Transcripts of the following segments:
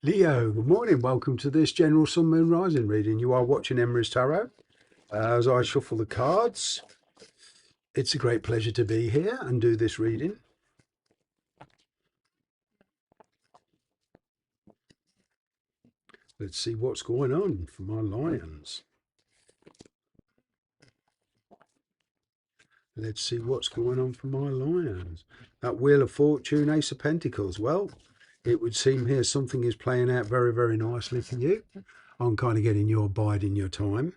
Leo, good morning. Welcome to this general Sun Moon Rising reading. You are watching Emery's Tarot. As I shuffle the cards, it's a great pleasure to be here and do this reading. Let's see what's going on for my lions. Let's see what's going on for my lions. That Wheel of Fortune, Ace of Pentacles. Well, it would seem here something is playing out very, very nicely for you. I'm kind of getting your bide in your time.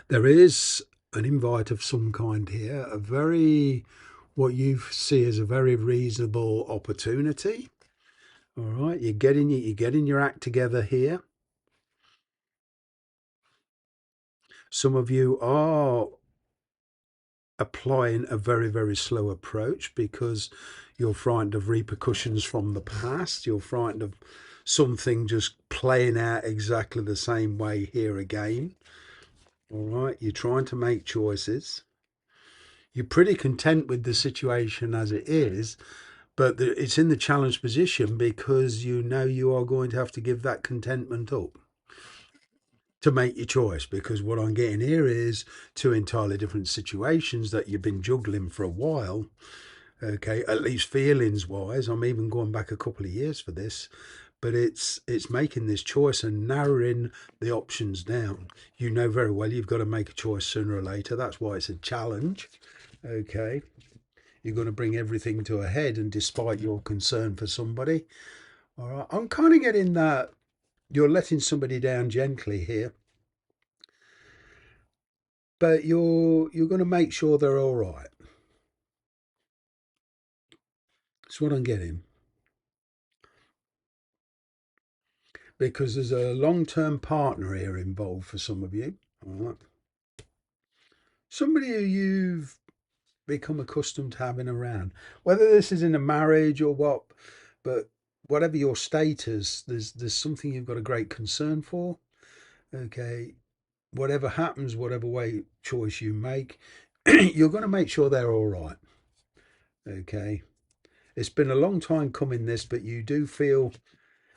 There is an invite of some kind here, what you see as a very reasonable opportunity. All right, you're getting your act together here. Some of you are applying a very, very slow approach because you're frightened of repercussions from the past. You're frightened of something just playing out exactly the same way here again. All right, you're trying to make choices. You're pretty content with the situation as it is, but it's in the challenged position because you know you are going to have to give that contentment up to make your choice. Because what I'm getting here is two entirely different situations that you've been juggling for a while. Okay, at least feelings wise. I'm even going back a couple of years for this, but it's making this choice and narrowing the options down. You know very well you've got to make a choice sooner or later. That's why it's a challenge. Okay, you're going to bring everything to a head, and despite your concern for somebody, all right, I'm kind of getting that you're letting somebody down gently here, but you're going to make sure they're all right. That's what I'm getting, because there's a long-term partner here involved for some of you. All right, somebody who you've become accustomed to having around, whether this is in a marriage or what, but whatever your status, there's something you've got a great concern for. Okay, whatever happens, whatever way choice you make, you're going to make sure they're all right. Okay, it's been a long time coming this, but you do feel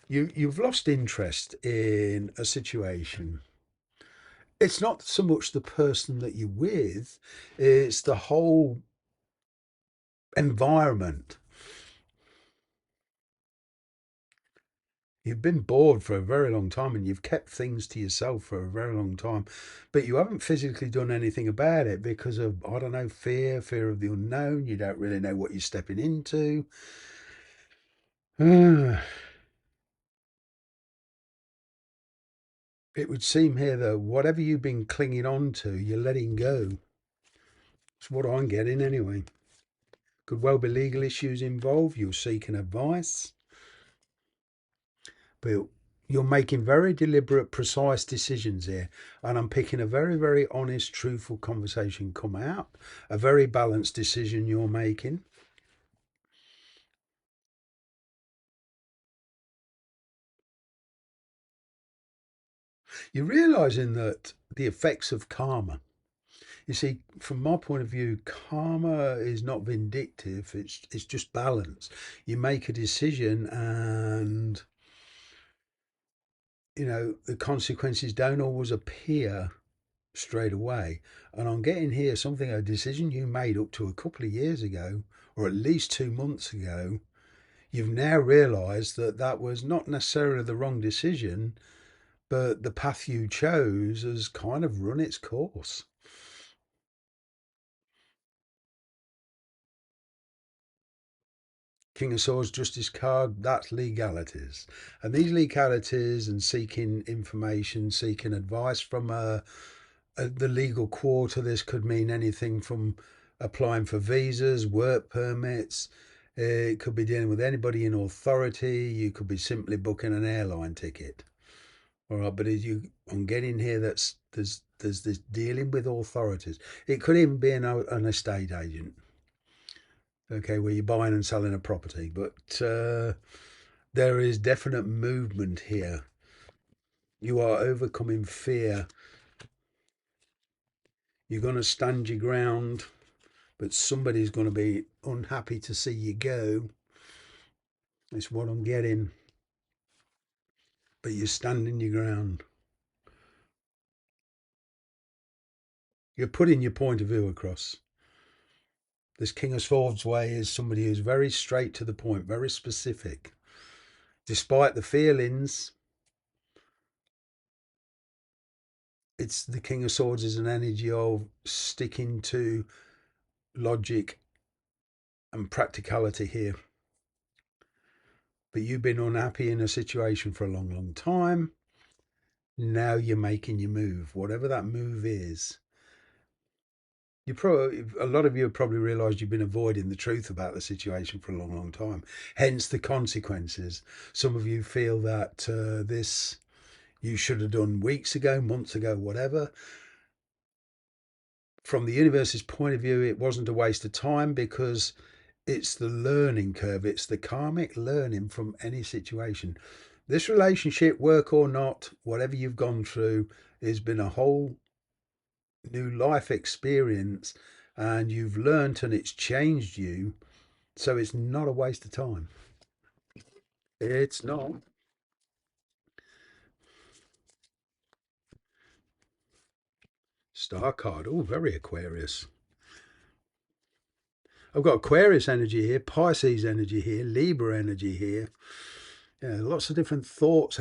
you've lost interest in a situation. It's not so much the person that you're with, it's the whole environment. You've been bored for a very long time and you've kept things to yourself for a very long time, but you haven't physically done anything about it because of, I don't know, fear of the unknown. You don't really know what you're stepping into. It would seem here that whatever you've been clinging on to, you're letting go. That's what I'm getting anyway. Could well be legal issues involved. You're seeking advice, but you're making very deliberate, precise decisions here. And I'm picking a very, very honest, truthful conversation come out. A very balanced decision you're making. You're realizing that the effects of karma. You see, from my point of view, karma is not vindictive. It's just balance. You make a decision, and the consequences don't always appear straight away. And I'm getting here something, a decision you made up to a couple of years ago, or at least 2 months ago. You've now realised that that was not necessarily the wrong decision, but the path you chose has kind of run its course. King of Swords, Justice card, that's legalities. And these legalities and seeking information, seeking advice from the legal quarter, this could mean anything from applying for visas, work permits. It could be dealing with anybody in authority. You could be simply booking an airline ticket. All right, but I'm getting here that's there's this dealing with authorities. It could even be an estate agent. Okay, where you're buying and selling a property, but there is definite movement here. You are overcoming fear. You're going to stand your ground, but somebody's going to be unhappy to see you go. It's what I'm getting. but you're standing your ground. You're putting your point of view across. This King of Swords way is somebody who's very straight to the point, very specific. Despite the feelings, it's the King of Swords is an energy of sticking to logic and practicality here. But you've been unhappy in a situation for a long, long time. Now you're making your move, whatever that move is. You probably, a lot of you have probably realised you've been avoiding the truth about the situation for a long, long time. Hence the consequences. Some of you feel that this you should have done weeks ago, months ago, whatever. From the universe's point of view, it wasn't a waste of time because it's the learning curve. It's the karmic learning from any situation. This relationship, work or not, whatever you've gone through, has been a whole new life experience, and you've learnt and it's changed you. So it's not a waste of time. It's not. Star card. Oh, very Aquarius. I've got Aquarius energy here, Pisces energy here, Libra energy here. Yeah, lots of different thought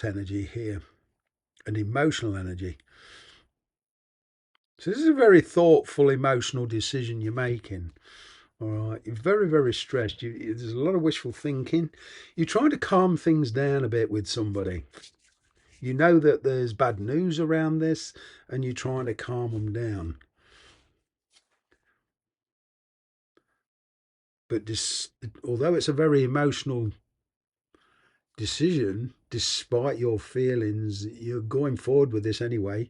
energy here, and emotional energy. So this is a very thoughtful, emotional decision you're making. All right, you're very, very stressed. There's a lot of wishful thinking. You're trying to calm things down a bit with somebody. You know that there's bad news around this, and you're trying to calm them down. But although it's a very emotional decision, despite your feelings, you're going forward with this anyway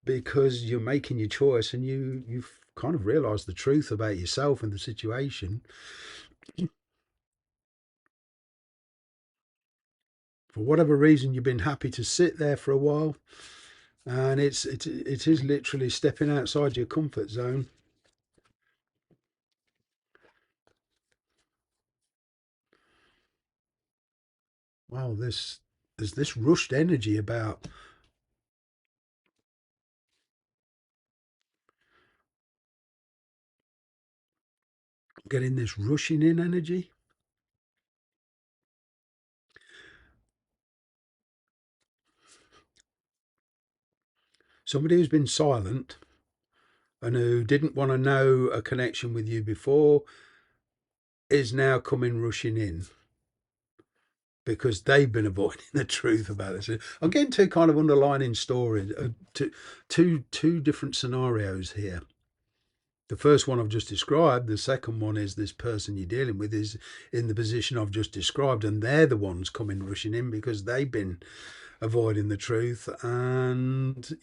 because you're making your choice, and you've kind of realised the truth about yourself and the situation. For whatever reason, you've been happy to sit there for a while, and it is literally stepping outside your comfort zone. Wow, there's this rushed energy about getting this rushing in energy. Somebody who's been silent and who didn't want to know a connection with you before is now coming rushing in because they've been avoiding the truth about this. I'm getting two kind of underlining stories, two different scenarios here. The first one I've just described. The second one is this person you're dealing with is in the position I've just described, and they're the ones coming rushing in because they've been avoiding the truth. And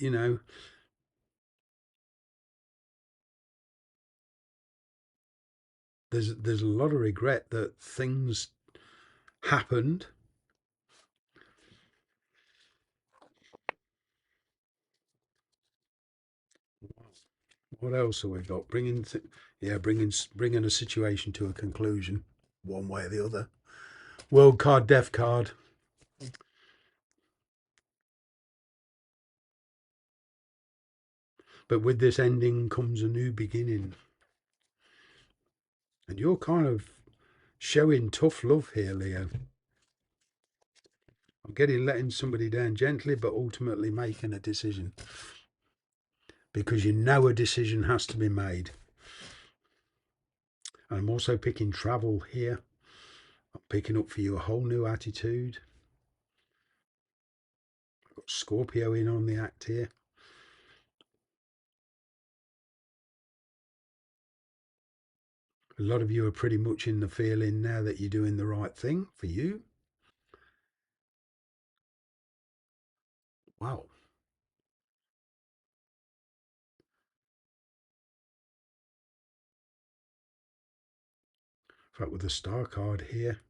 there's a lot of regret that things happened. What else have we got? Bringing a situation to a conclusion, one way or the other. World card, death card. But with this ending comes a new beginning, and you're kind of showing tough love here, Leo. I'm getting letting somebody down gently, but ultimately making a decision because you know a decision has to be made. And I'm also picking travel here. I'm picking up for you a whole new attitude. I've got Scorpio in on the act here. A lot of you are pretty much in the feeling now that you're doing the right thing for you. Wow. In fact, with the star card here,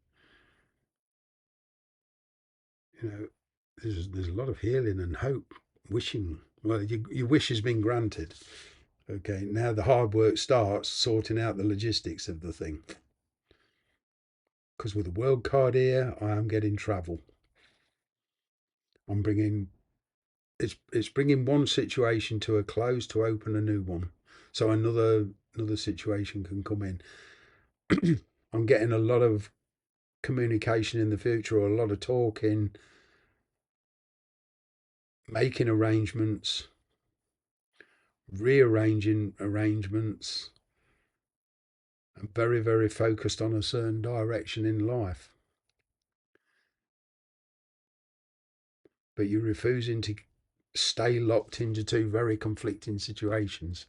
there's a lot of healing and hope, wishing. Well, your wish has been granted. Okay, now the hard work starts sorting out the logistics of the thing. Because with the world card here, I am getting travel. I'm bringing it's bringing one situation to a close to open a new one, so another situation can come in. I'm getting a lot of communication in the future, or a lot of talking, making arrangements, rearranging arrangements. I'm very, very focused on a certain direction in life. But you're refusing to stay locked into two very conflicting situations.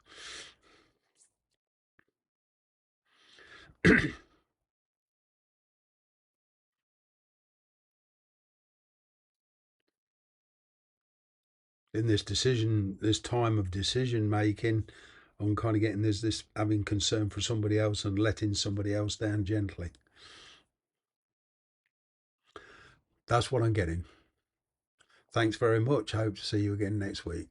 In this time of decision making, I'm kind of getting there's this having concern for somebody else and letting somebody else down gently. That's what I'm getting. Thanks very much. I hope to see you again next week.